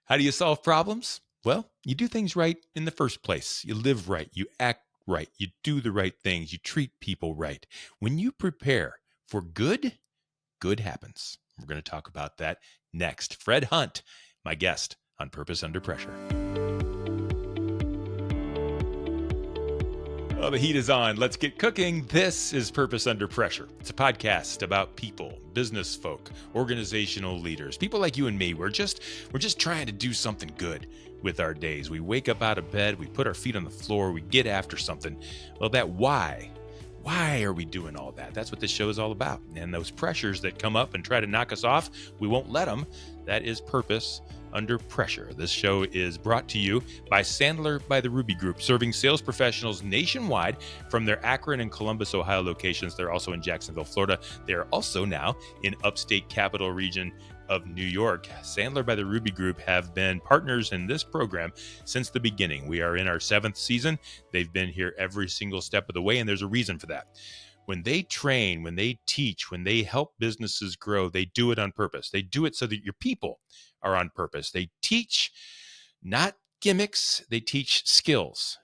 How do you solve problems? Well, you do things right in the first place. You live right, you act right, you do the right things, you treat people right. When you prepare for good, good happens. We're going to talk about that next. Fred Hunt, my guest on Purpose Under Pressure. Well, the heat is on. Let's get cooking. This is Purpose Under Pressure. It's a podcast about people, business folk, organizational leaders, people like you and me. We're just trying to do something good with our days. We wake up out of bed, we put our feet on the floor, we get after something. Well, that why are we doing all that? That's what this show is all about. And those pressures that come up and try to knock us off, we won't let them. That is Purpose Under Pressure. This show is brought to you by Sandler by the Ruby Group, serving sales professionals nationwide from their Akron and Columbus, Ohio locations. They're also in Jacksonville, Florida. They are also now in upstate capital region of New York. Sandler by the Ruby Group have been partners in this program since the beginning. We are in our 7th season. They've been here every single step of the way, and there's a reason for that. When they train, when they teach, when they help businesses grow, they do it on purpose. They do it so that your people are on purpose. They teach not gimmicks, they teach skills,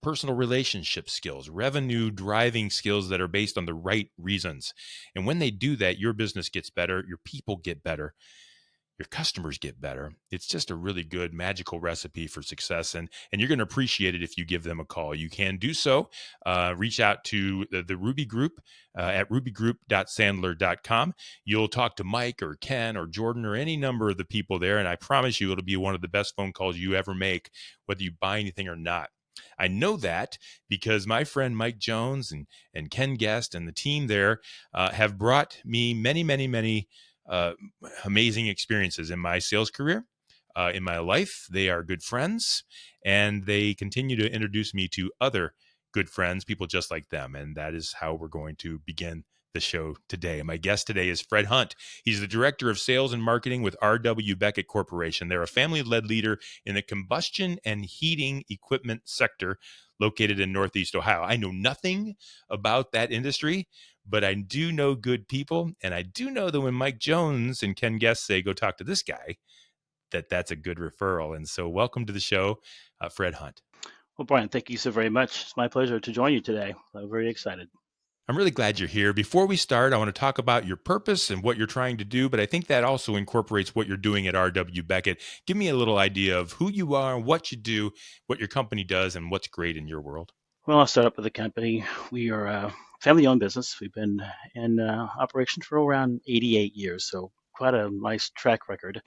personal relationship skills, revenue driving skills that are based on the right reasons. And when they do that, your business gets better, your people get better, your customers get better. It's just a really good magical recipe for success. And you're going to appreciate it if you give them a call. You can do so. Reach out to the Ruby Group at rubygroup.sandler.com. You'll talk to Mike or Ken or Jordan or any number of the people there. And I promise you, it'll be one of the best phone calls you ever make, whether you buy anything or not. I know that because my friend Mike Jones and Ken Guest and the team there have brought me many amazing experiences in my sales career, in my life. They are good friends, and they continue to introduce me to other good friends, people just like them. And that is how we're going to begin the show today. My guest today is Fred Hunt. He's the Director of Sales and Marketing with RW Beckett Corporation. They're a family-led leader in the combustion and heating equipment sector located in Northeast Ohio. I know nothing about that industry, but I do know good people. And I do know that when Mike Jones and Ken Guest say, go talk to this guy, that's a good referral. And so welcome to the show, Fred Hunt. Well, Bryan, thank you so very much. It's my pleasure to join you today. I'm very excited. I'm really glad you're here. Before we start, I want to talk about your purpose and what you're trying to do, but I think that also incorporates what you're doing at RW Beckett. Give me a little idea of who you are, what you do, what your company does, and what's great in your world. Well, I'll start up with the company. We are a family-owned business. We've been in operation for around 88 years, so quite a nice track record.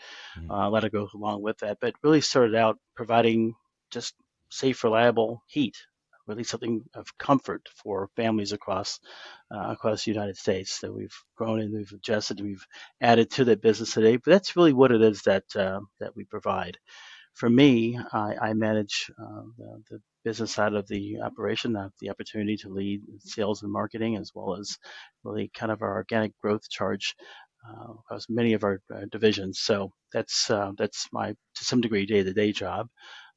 A lot of goes along with that, but really started out providing just safe, reliable heat, really something of comfort for families across the United States. That we've grown and we've adjusted, and we've added to that business today. But that's really what it is that we provide. For me, I manage the business side of the operation. I have the opportunity to lead sales and marketing, as well as really kind of our organic growth charge across many of our divisions. So that's my, to some degree, day-to-day job.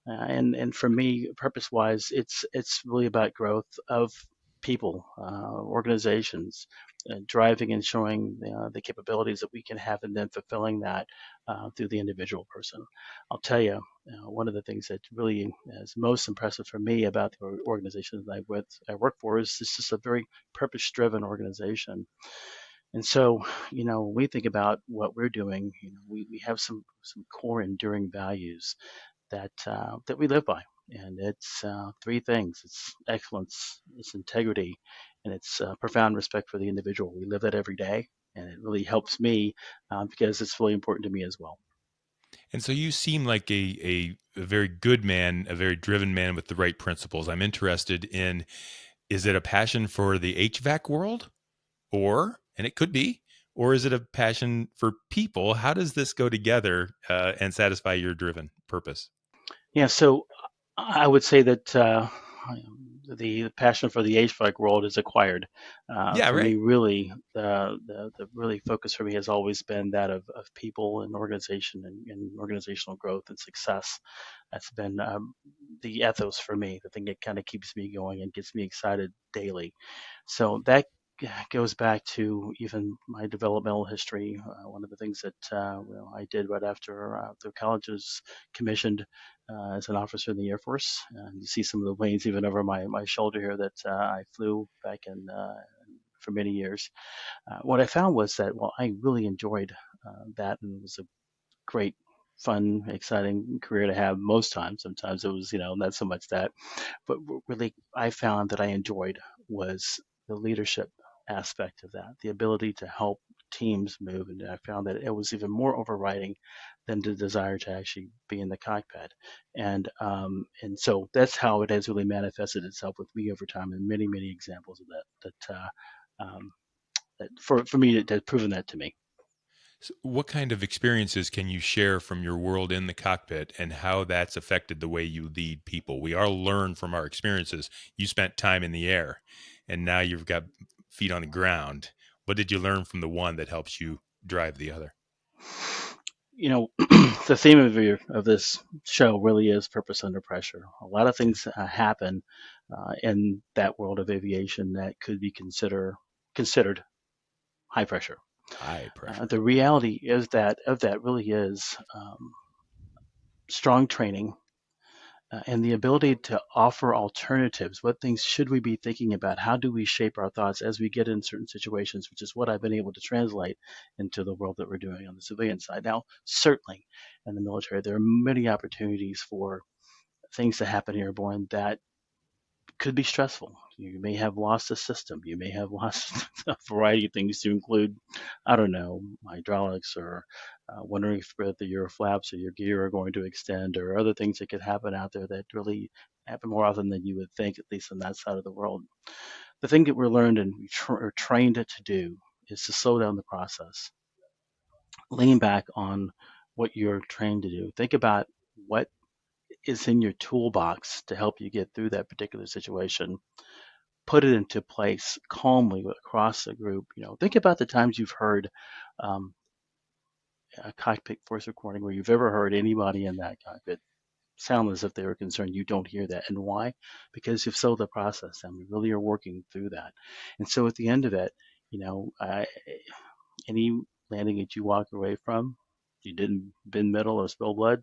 And for me, purpose-wise, it's really about growth of people, organizations, driving and showing the capabilities that we can have, and then fulfilling that through the individual person. I'll tell you, one of the things that really is most impressive for me about the organization that I work for is this is a very purpose-driven organization. And so, when we think about what we're doing, we have some core enduring values that we live by, and it's three things: it's excellence, it's integrity, and it's profound respect for the individual. We live that every day, and it really helps me because it's really important to me as well. And so you seem like a very good man, a very driven man with the right principles. I'm interested in, is it a passion for the HVAC world? Or, and it could be, or is it a passion for people? How does this go together and satisfy your driven purpose? Yeah, so I would say that the passion for the HVAC world is acquired. Yeah, For me, right. really, the really focus for me has always been that of people and organization and organizational growth and success. That's been the ethos for me, the thing that kind of keeps me going and gets me excited daily. So that goes back to even my developmental history. One of the things that I did right after the college was commissioned as an officer in the Air Force. You see some of the planes even over my shoulder here that I flew back in for many years. What I found was that, well, I really enjoyed that, and it was a great, fun, exciting career to have most times. Sometimes it was, not so much that. But really, I found that I enjoyed was the leadership aspect of that, the ability to help teams move. And I found that it was even more overriding than the desire to actually be in the cockpit. And so that's how it has really manifested itself with me over time, and many, many examples of that for me, it has proven that to me. So what kind of experiences can you share from your world in the cockpit and how that's affected the way you lead people? We all learn from our experiences. You spent time in the air and now you've got feet on the ground. What did you learn from the one that helps you drive the other? The theme of this show really is purpose under pressure. A lot of things happen in that world of aviation that could be considered high pressure. High pressure. The reality is that of that really is strong training and the ability to offer alternatives. What things should we be thinking about? How do we shape our thoughts as we get in certain situations, which is what I've been able to translate into the world that we're doing on the civilian side. Now, certainly in the military, there are many opportunities for things to happen airborne that could be stressful. You may have lost a system. You may have lost a variety of things to include, I don't know, hydraulics or wondering if your flaps or your gear are going to extend or other things that could happen out there that really happen more often than you would think, at least on that side of the world. The thing that we're learned and are trained to do is to slow down the process, lean back on what you're trained to do. Think about what is in your toolbox to help you get through that particular situation, put it into place calmly across the group. Think about the times you've heard um, a cockpit voice recording where you've ever heard anybody in that cockpit sound as if they were concerned. You don't hear that. And why? Because you've slowed the process down. We really are working through that. And so at the end of it, any landing that you walk away from, you didn't bend metal or spill blood,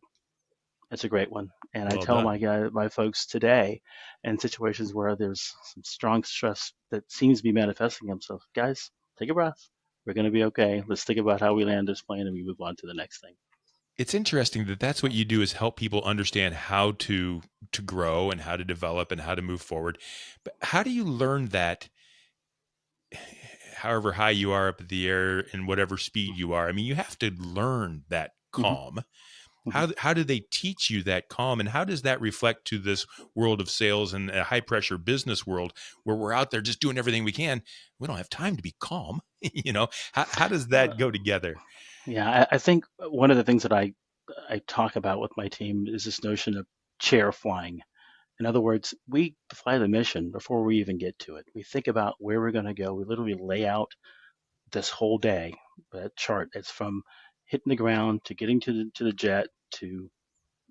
that's a great one. And I Well tell done. my folks today, in situations where there's some strong stress that seems to be manifesting themselves, guys, take a breath. We're going to be okay. Let's think about how we land this plane and we move on to the next thing. It's interesting that that's what you do is help people understand how to grow and how to develop and how to move forward. But how do you learn that however high you are up in the air and whatever speed you are? I mean, you have to learn that Mm-hmm, calm. mm-hmm. How do they teach you that calm, and how does that reflect to this world of sales and a high pressure business world where we're out there just doing everything we can? We don't have time to be calm. How does that go together? Yeah, I think one of the things that I talk about with my team is this notion of chair flying. In other words, we fly the mission before we even get to it. We think about where we're going to go. We literally lay out this whole day, that chart. It's from hitting the ground to getting to the jet to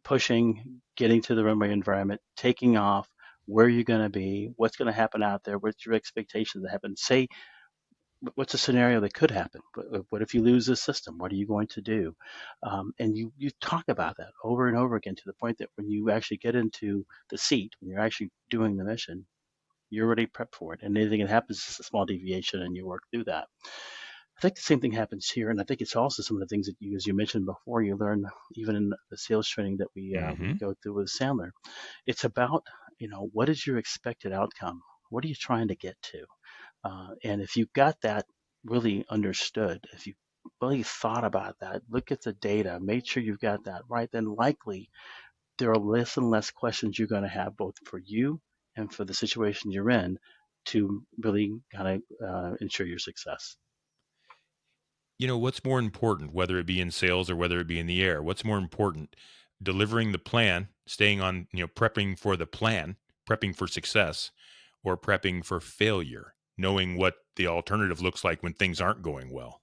pushing, getting to the runway environment, taking off, where you're going to be, what's going to happen out there, what's your expectation to happen. Say, what's a scenario that could happen? What if you lose this system? What are you going to do? And you talk about that over and over again to the point that when you actually get into the seat, when you're actually doing the mission, you're already prepped for it. And anything that happens is a small deviation and you work through that. I think the same thing happens here, and I think it's also some of the things that you, as you mentioned before, you learn even in the sales training that we Hmm. go through with Sandler. It's about what is your expected outcome? What are you trying to get to? And if you've got that really understood, if you really thought about that, look at the data, make sure you've got that right, then likely there are less and less questions you're going to have both for you and for the situation you're in to really kind of ensure your success. What's more important, whether it be in sales or whether it be in the air? What's more important, delivering the plan, staying on, prepping for the plan, prepping for success, or prepping for failure, knowing what the alternative looks like when things aren't going well?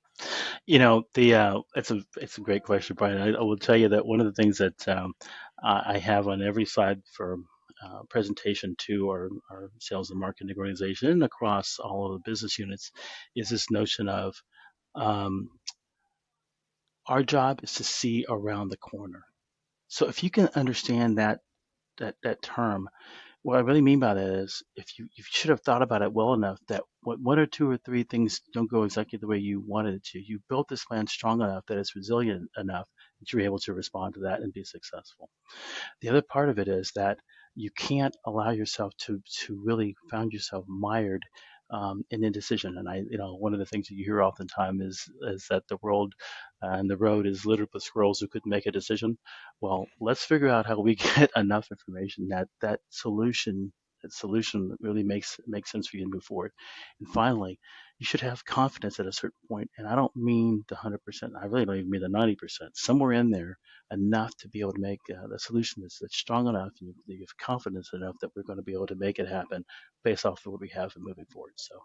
The it's a great question, Brian. I will tell you that one of the things that I have on every side for presentation to our sales and marketing organization and across all of the business units is this notion of um, our job is to see around the corner. So if you can understand that term, what I really mean by that is if you should have thought about it well enough that what one or two or three things don't go exactly the way you wanted it to, you built this plan strong enough that it's resilient enough that you're able to respond to that and be successful. The other part of it is that you can't allow yourself to really find yourself mired in indecision. And one of the things that you hear oftentimes is that the world and the road is littered with squirrels who couldn't make a decision. Well, let's figure out how we get enough information that solution really makes sense for you to move forward. And finally, you should have confidence at a certain point, and I don't mean the 100%. I really don't even mean the 90%. Somewhere in there, enough to be able to make the solution that's strong enough, and you have confidence enough that we're going to be able to make it happen based off of what we have and moving forward. So,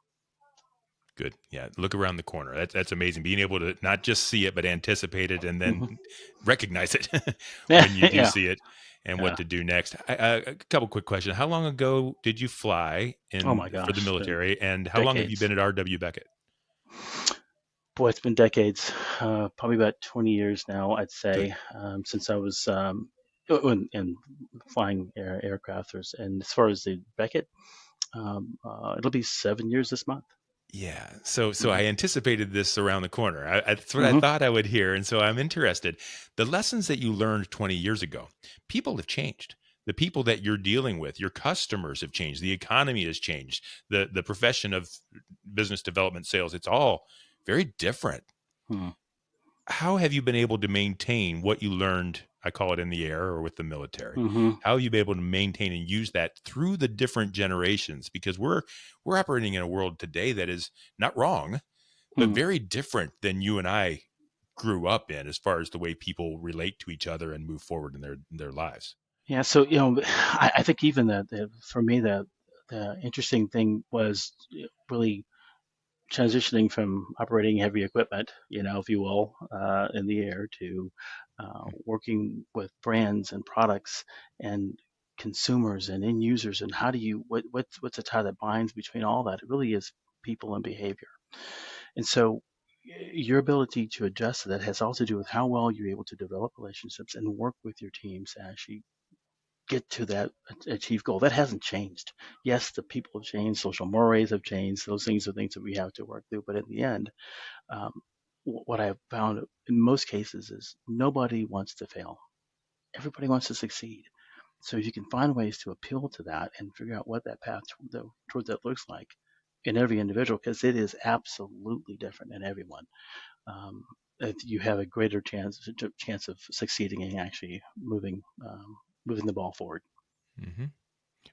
Good. Yeah. Look around the corner. That's amazing. Being able to not just see it, but anticipate it and hmm then recognize it yeah, when you do yeah, see it and what yeah. to do next. A couple quick questions. How long ago did you fly Oh in my for the gosh, it's been military, and how long have you decades. been at RW Beckett? Boy, it's been decades. Probably about 20 years now, I'd Good. say, since I was in flying aircraft. And as far as the Beckett, it'll be 7 years this month. Yeah. So hmm I anticipated this around the corner. That's what I hmm thought I would hear. And so I'm interested. The lessons that you learned 20 years ago, people have changed. The people that you're dealing with, your customers have changed. The economy has changed. The profession of business development sales, it's all very different. hmm How have you been able to maintain what you learned? I call it in the air or with the military. hmm How have you been able to maintain and use that through the different generations? Because we're operating in a world today that is not wrong, but hmm very different than you and I grew up in as far as the way people relate to each other and move forward in their lives. Yeah, so I think even for me the interesting thing was really transitioning from operating heavy equipment, if you will, in the air to working with brands and products and consumers and end users, and how do you what's the tie that binds between all that? It really is people and behavior. And so your ability to adjust to that has also to do with how well you're able to develop relationships and work with your teams to actually get to that achieve goal. That hasn't changed. Yes, the people have changed, social mores have changed. Those things are things that we have to work through. But in the end, um, what I've found in most cases is nobody wants to fail. Everybody wants to succeed. So if you can find ways to appeal to that and figure out what that path toward that looks like in every individual, because it is absolutely different in everyone, um, you have a greater chance of succeeding and actually moving the ball forward. Hmm.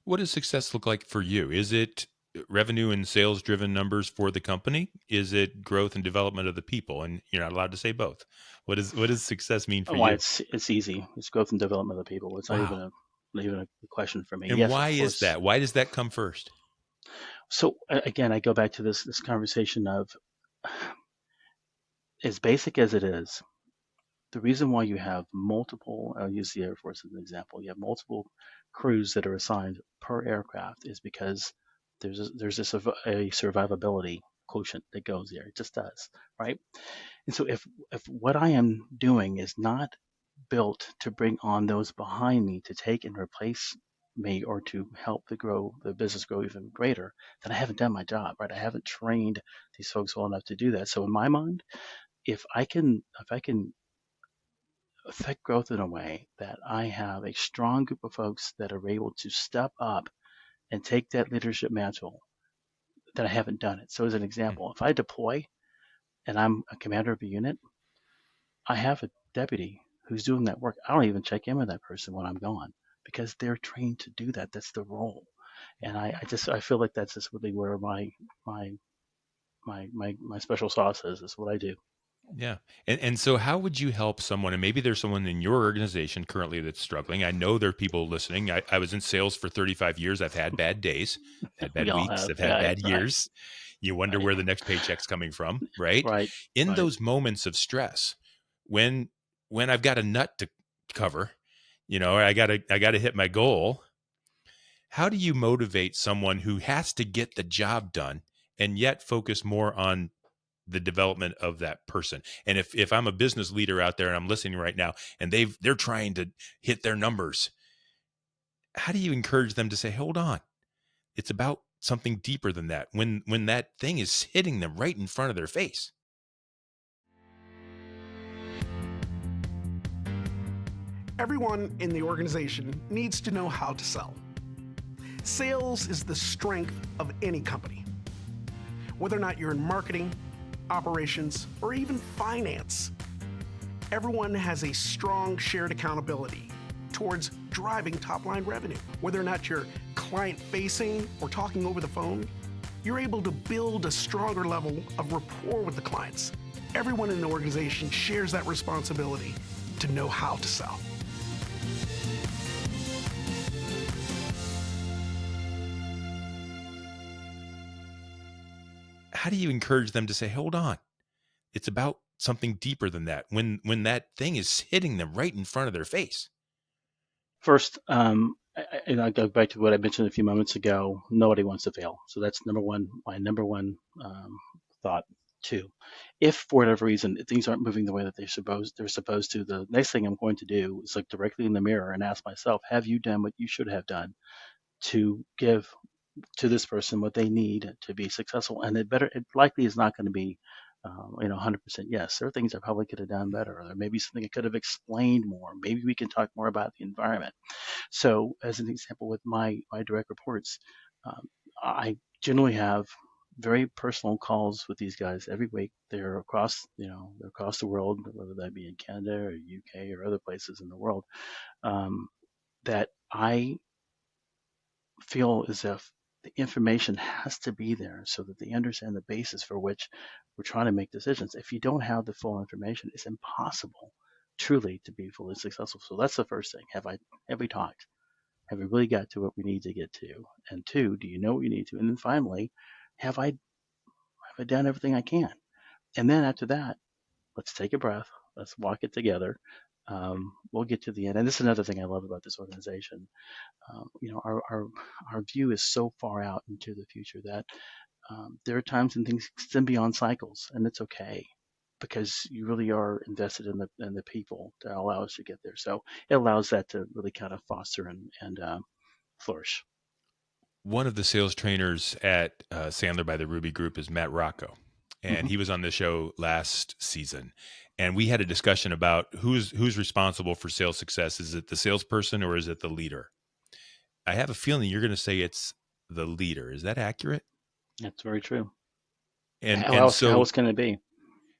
What does success look like for you? Is it revenue and sales driven numbers for the company? Is it growth and development of the people? And you're not allowed to say both. What does success mean for Why you? it's easy. It's growth and development of the people. It's Wow. not even a question for me. And Yes, of why is course. that? Why does that come first? So again, I go back to this conversation of as basic as it is. The reason why you have multiple, I'll use the Air Force as an example. You have multiple crews that are assigned per aircraft is because there's a survivability quotient that goes there. It just does, right? And so if what I am doing is not built to bring on those behind me to take and replace me or to help the business grow even greater, then I haven't done my job, right? I haven't trained these folks well enough to do that. So in my mind, if I can affect growth in a way that I have a strong group of folks that are able to step up and take that leadership mantle, then I haven't done it. So as an Hmm. example, if I deploy and I'm a commander of a unit, I have a deputy who's doing that work. I don't even check in with that person when I'm gone because they're trained to do that. That's the role. And I feel like that's just really where my my special sauce is what I do. Yeah. And so how would you help someone, and maybe there's someone in your organization currently that's struggling. I know there are people listening. I was in sales for 35 years. I've had bad days, had bad We all weeks, have. I've had Yeah, bad right, years. You wonder right, where the next paycheck's coming from, right? right, In right. those moments of stress, when I've got a nut to cover, or I gotta hit my goal, How do you motivate someone who has to get the job done and yet focus more on the development of that person? And if I'm a business leader out there and I'm listening right now and they're trying to hit their numbers, how do you encourage them to say, hold on, it's about something deeper than that when that thing is hitting them right in front of their face? Everyone in the organization needs to know how to sell. Sales is the strength of any company. Whether or not you're in marketing, operations, or even finance, everyone has a strong shared accountability towards driving top-line revenue. Whether or not you're client-facing or talking over the phone, you're able to build a stronger level of rapport with the clients. Everyone in the organization shares that responsibility to know how to sell. How do you encourage them to say, hold on, it's about something deeper than that when that thing is hitting them right in front of their face? First, and I go back to what I mentioned a few moments ago. Nobody wants to fail, so that's number one. My number one thought. Two, if for whatever reason things aren't moving the way that they're supposed to, the next thing I'm going to do is look directly in the mirror and ask myself, have you done what you should have done to give to this person what they need to be successful? And it likely is not going to be 100% yes. There are things I probably could have done better, or there may be something I could have explained more. Maybe we can talk more about the environment. So, as an example, with my direct reports, I generally have very personal calls with these guys every week. They're across, they're across the world, whether that be in Canada or UK or other places in the world, that I feel as if the information has to be there so that they understand the basis for which we're trying to make decisions. If you don't have the full information, it's impossible truly to be fully successful. So that's the first thing. Have we talked? Have we really got to what we need to get to? And two, do you know what you need to? And then finally, have I done everything I can? And then after that, let's take a breath. Let's walk it together. We'll get to the end. And this is another thing I love about this organization. Our view is so far out into the future that there are times when things extend beyond cycles, and it's okay because you really are invested in the people that allow us to get there. So it allows that to really kind of foster and flourish. One of the sales trainers at Sandler by the Ruby Group is Matt Rocco, and Hmm. he was on the show last season. And we had a discussion about who's responsible for sales success. Is it the salesperson or is it the leader? I have a feeling you're going to say it's the leader. Is that accurate? That's very true. And How and else? How so else can it be?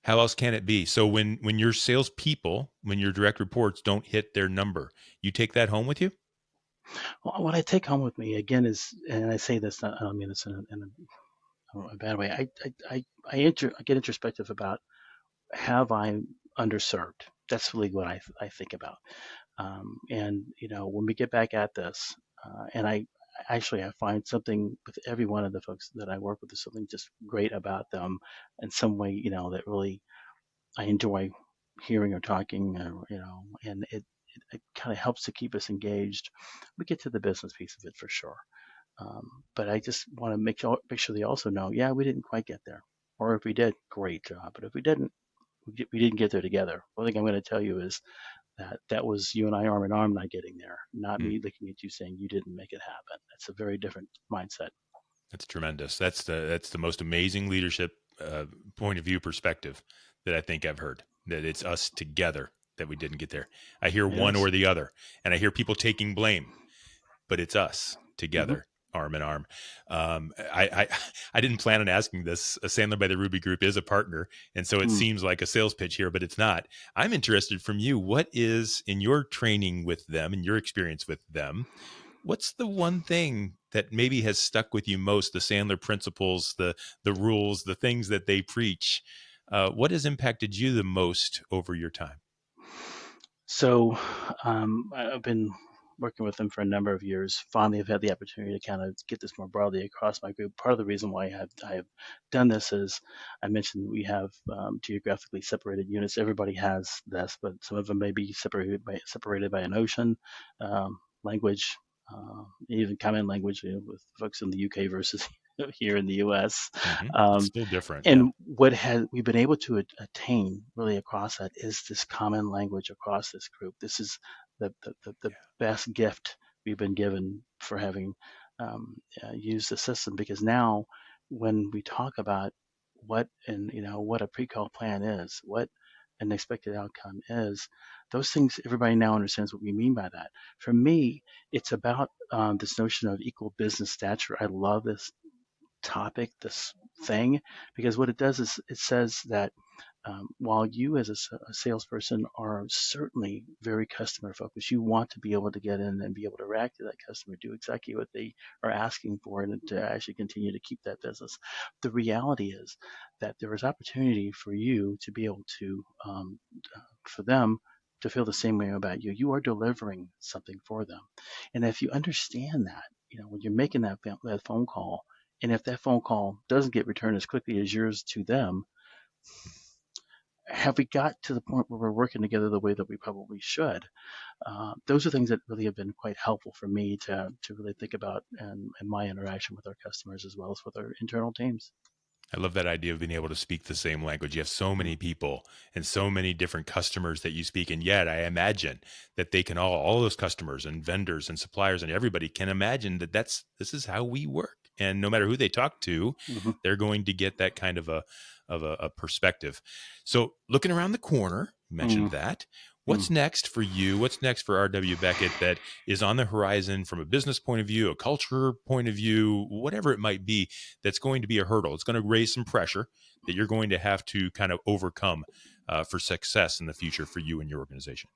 how else can it be? So when your salespeople, when your direct reports don't hit their number, you take that home with you? Well, what I take home with me again is, and I say this, I don't mean this in a bad way. I get introspective about, have I underserved? That's really what I think about. And when we get back at this, and I find something with every one of the folks that I work with, is something just great about them in some way, that really I enjoy hearing or talking, and it kind of helps to keep us engaged. We get to the business piece of it for sure. But I just want to make sure they also know, yeah, we didn't quite get there, or if we did, great job. But if we didn't, we didn't get there together. One thing I'm going to tell you is that was you and I arm in arm not getting there, not Hmm. me looking at you saying you didn't make it happen. That's a very different mindset. That's tremendous. That's the most amazing leadership point of view perspective that I think I've heard. That it's us together that we didn't get there. I hear It one is. or the other, and I hear people taking blame, but it's us Mm-hmm. together, arm in arm. I I didn't plan on asking this. Sandler by the Ruby Group is a partner, and so it Mm. seems like a sales pitch here, but it's not. I'm interested from you. What is in your training with them and your experience with them? What's the one thing that maybe has stuck with you most? The Sandler principles, the rules, the things that they preach. What has impacted you the most over your time? So I've been working with them for a number of years. Finally, I've had the opportunity to kind of get this more broadly across my group. Part of the reason why I have done this is I mentioned we have geographically separated units. Everybody has this, but some of them may be separated by an ocean, language, even common language, with folks in the UK versus here in the US. It's still different. Yeah. And we've been able to attain really across that is this common language across this group. This is the best gift we've been given for having used the system, because now when we talk about what what a pre-call plan is, what an expected outcome is, those things, everybody now understands what we mean by that. For me, it's about this notion of equal business stature. I love this topic, this thing, because what it does is it says that while you as a salesperson are certainly very customer focused, you want to be able to get in and be able to react to that customer, do exactly what they are asking for, and to actually continue to keep that business. The reality is that there is opportunity for you to be able to, for them to feel the same way about you. You are delivering something for them. And if you understand that, when you're making that phone call, and if that phone call doesn't get returned as quickly as yours to them, have we got to the point where we're working together the way that we probably should? Those are things that really have been quite helpful for me to really think about in my interaction with our customers as well as with our internal teams. I love that idea of being able to speak the same language. You have so many people and so many different customers that you speak, and yet I imagine that they can all those customers and vendors and suppliers and everybody can imagine that this is how we work. And no matter who they talk to, they're going to get that kind of a perspective. So looking around the corner, you mentioned that. What's next for you? What's next for RW Beckett that is on the horizon from a business point of view, a culture point of view, whatever it might be, that's going to be a hurdle? It's going to raise some pressure that you're going to have to kind of overcome for success in the future for you and your organization.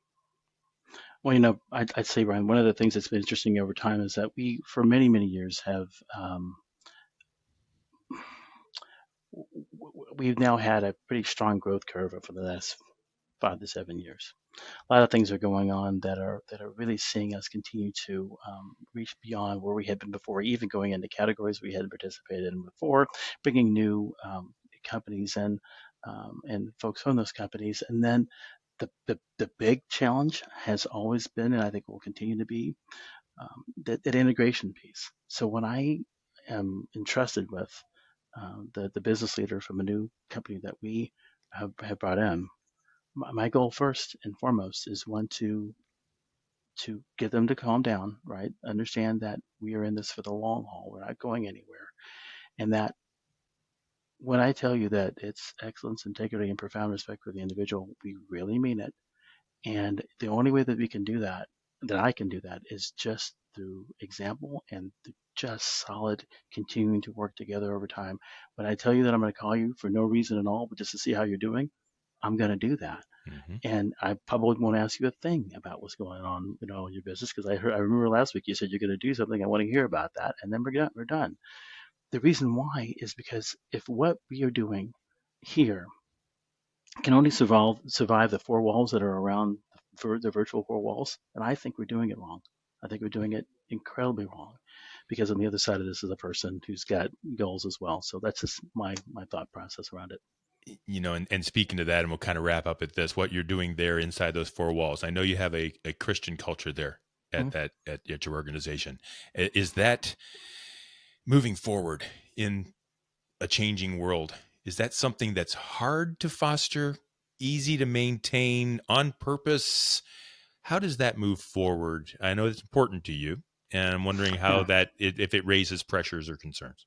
Well, I'd say, Bryan, one of the things that's been interesting over time is that we, for many, many years, we've now had a pretty strong growth curve over the last 5 to 7 years. A lot of things are going on that are really seeing us continue to reach beyond where we had been before, even going into categories we hadn't participated in before, bringing new companies in and folks from those companies. And then the big challenge has always been, and I think will continue to be, that integration piece. So when I am entrusted with the business leader from a new company that we have brought in, my goal first and foremost is to get them to calm down, right? Understand that we are in this for the long haul. We're not going anywhere. And that when I tell you that it's excellence, integrity, and profound respect for the individual, we really mean it. And the only way that we can do that I can do that, is just through example and through just solid continuing to work together over time. When I tell you that I'm going to call you for no reason at all, but just to see how you're doing, I'm going to do that. And I probably won't ask you a thing about what's going on, in your business, because I remember last week you said you're going to do something. I want to hear about that, and then we're done. The reason why is because if what we are doing here can only survive the 4 walls that are around the virtual 4 walls, and I think we're doing it wrong. I think we're doing it incredibly wrong, because on the other side of this is a person who's got goals as well. So that's just my thought process around it. And speaking to that, and we'll kind of wrap up at this, what you're doing there inside those 4 walls. I know you have a Christian culture there at your organization. Is that moving forward in a changing world? Is that something that's hard to foster, easy to maintain, on purpose? How does that move forward? I know it's important to you, and I'm wondering how if it raises pressures or concerns.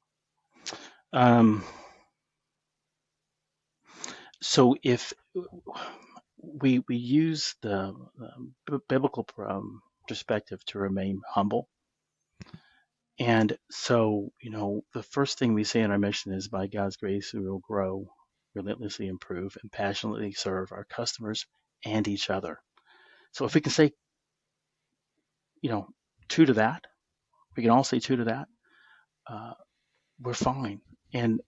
So if we use the biblical perspective to remain humble, and so the first thing we say in our mission is, by God's grace we will grow, relentlessly improve, and passionately serve our customers and each other. So if we can say true to that, we can all say true to that, we're fine. And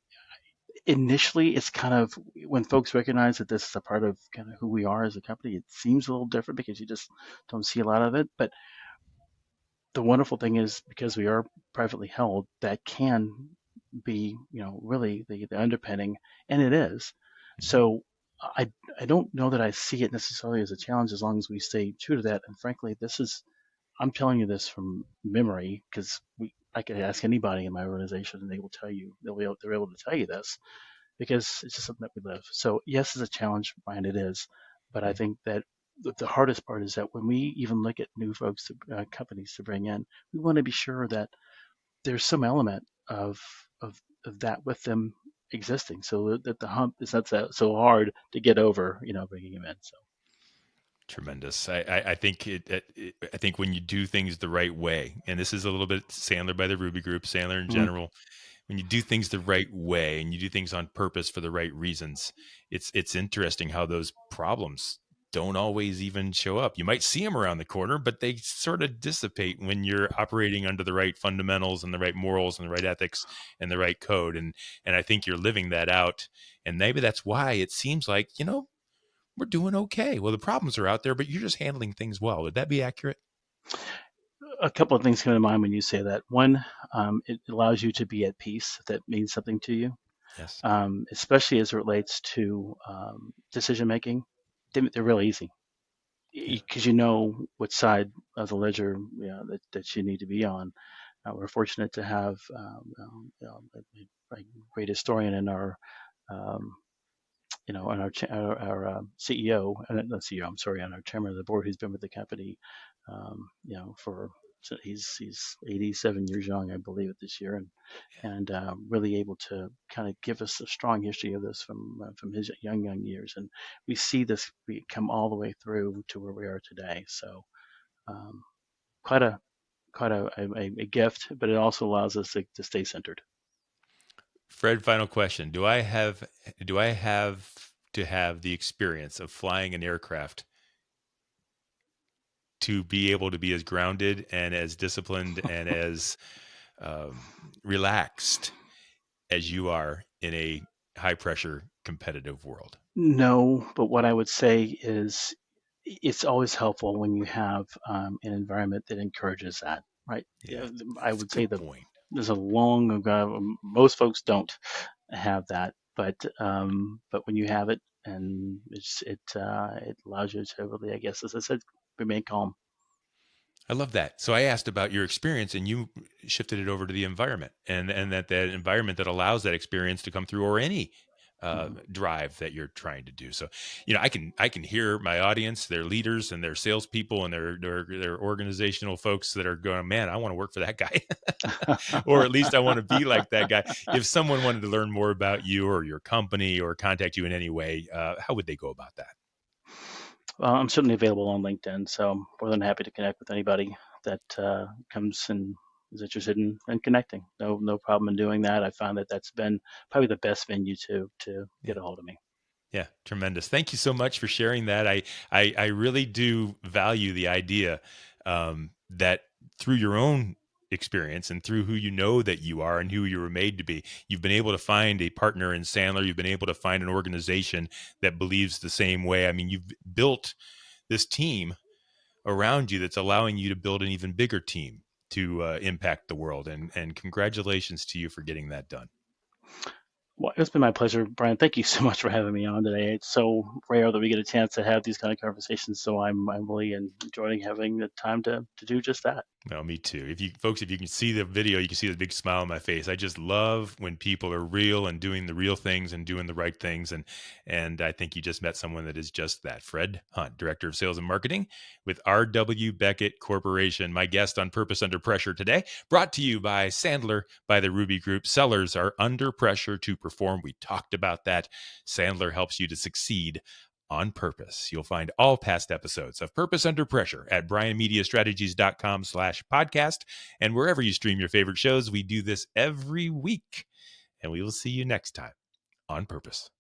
initially, it's kind of, when folks recognize that this is a part of kind of who we are as a company, it seems a little different because you just don't see a lot of it. But the wonderful thing is, because we are privately held, that can be, really the underpinning, and it is. So I don't know that I see it necessarily as a challenge, as long as we stay true to that. And frankly, this is, I'm telling you this from memory because I could ask anybody in my organization and they will tell you, they're able to tell you this because it's just something that we live. So yes, it's a challenge, Brian, it is. But I think that the hardest part is that when we even look at new folks, companies to bring in, we want to be sure that there's some element of that with them existing, so that the hump is not so hard to get over, bringing them in. So Tremendous. I think I think when you do things the right way, and this is a little bit Sandler by the Ruby Group, Sandler in general, when you do things the right way and you do things on purpose for the right reasons, it's interesting how those problems don't always even show up. You might see them around the corner, but they sort of dissipate when you're operating under the right fundamentals and the right morals and the right ethics and the right code. And I think you're living that out. And maybe that's why it seems like, we're doing okay. Well, the problems are out there, but you're just handling things well. Would that be accurate? a couple of things come to mind when you say that. One, it allows you to be at peace if that means something to you, Yes. especially as it relates to decision making. They're really easy because you know what side of the ledger that you need to be on. We're fortunate to have a great historian in our um, on our CEO, not CEO, I'm sorry, on our chairman of the board, who's been with the company, for he's 87 years young, I believe, this year, and really able to kind of give us a strong history of this from his young years, and we see this come all the way through to where we are today. So quite a a gift, but it also allows us to stay centered. Fred, final question. Do I have to have the experience of flying an aircraft to be able to be as grounded and as disciplined and as relaxed as you are in a high pressure competitive world? No, but what I would say is it's always helpful when you have an environment that encourages that, right? Yeah, I that's a would say good point. there's a long, most folks don't have that, but when you have it, and it allows you to really, I guess, as I said, remain calm. I love that. So I asked about your experience and you shifted it over to the environment and that environment that allows that experience to come through, or any drive that you're trying to do. So, I can hear my audience, their leaders and their salespeople and their organizational folks that are going, man, I want to work for that guy, or at least I want to be like that guy. If someone wanted to learn more about you or your company or contact you in any way, how would they go about that? Well, I'm certainly available on LinkedIn, so I'm more than happy to connect with anybody that comes and is interested in connecting. No problem in doing that. I found that that's been probably the best venue to Yeah. get a hold of me. Yeah, tremendous. Thank you so much for sharing that. I really do value the idea that through your own experience and through who you know that you are and who you were made to be, you've been able to find a partner in Sandler. You've been able to find an organization that believes the same way. I mean, you've built this team around you that's allowing you to build an even bigger team to impact the world. And congratulations to you for getting that done. Well, it's been my pleasure, Brian. Thank you so much for having me on today. It's so rare that we get a chance to have these kind of conversations, so I'm really enjoying having the time to do just that. Well, me too. If you can see the video, you can see the big smile on my face. I just love when people are real and doing the real things and doing the right things. And I think you just met someone that is just that. Fred Hunt, Director of Sales and Marketing with RW Beckett Corporation. My guest on Purpose Under Pressure today, brought to you by Sandler by the Ruby Group. Sellers are under pressure to perform. We talked about that. Sandler helps you to succeed on purpose. You'll find all past episodes of Purpose Under Pressure at bryanmediastrategies.com/podcast. And wherever you stream your favorite shows, we do this every week. And we will see you next time on Purpose.